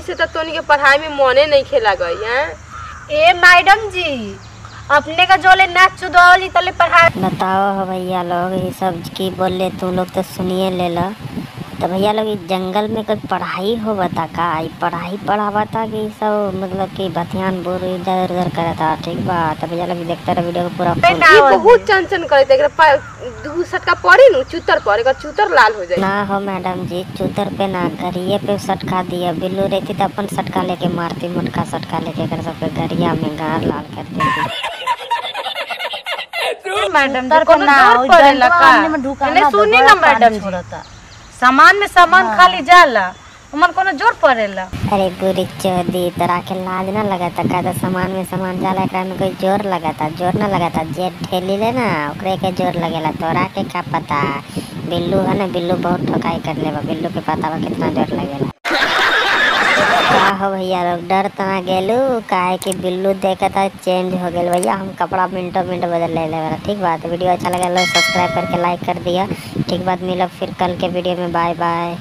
वही से तो तोनी के पढ़ाई में मने नहीं खेला गई है। ए मैडम जी अपने का जोले नाच चुदौली तले पढ़ा बताओ हो भैया लोग ये सब की बोले तुम लोग तो सुनिए ले लो। तो भैया लोग इस जंगल में कोई पढ़ाई हो बता का पढ़ाई पढ़ावा था कि सब मतलब कि बतियान बोर इधर उधर करा था। ठीक बा तो भैया लोग देखते रहो वीडियो को पूरा। ये बहुत चंचन करे थे एकरा दू सटका पड़ी नु चूतर पर एकर चूतर लाल हो जाए ना हो मैडम जी चूतर पे ना गरिए पे सटका दिया। बिल्लू रहती तो अपन सटका लेके मारती मोटका सटका लेके कर सबके गरिया में गार लाल कर देती। मैडम जी को ना पड़ेला का ने सुनी ना मैडम जी सामान में सामान खाली जाला हमन कोनो जोर पड़ेला। अरे बुरी चौधी तोरा के लाज ना लगाता का तो सामान में सामान जाला एकरा में कोई जोर लगाता जोर ना लगाता जे ठेली ले ना ओकरे के जोर लगेला। तोरा के का पता बिल्लू है ना बिल्लू बहुत ठोकाई कर लेबा बिल्लू के पता बा कितना जोर लगेला। क्या हो भैया लोग डर तना गेलू काहे कि बिल्लू देखता चेंज हो गेल। भैया हम कपड़ा मिनटों मिनट बदल ले लेगा। ठीक बात वीडियो अच्छा लगा सब्सक्राइब करके लाइक कर दिया। ठीक बात मिलो फिर कल के वीडियो में बाय बाय।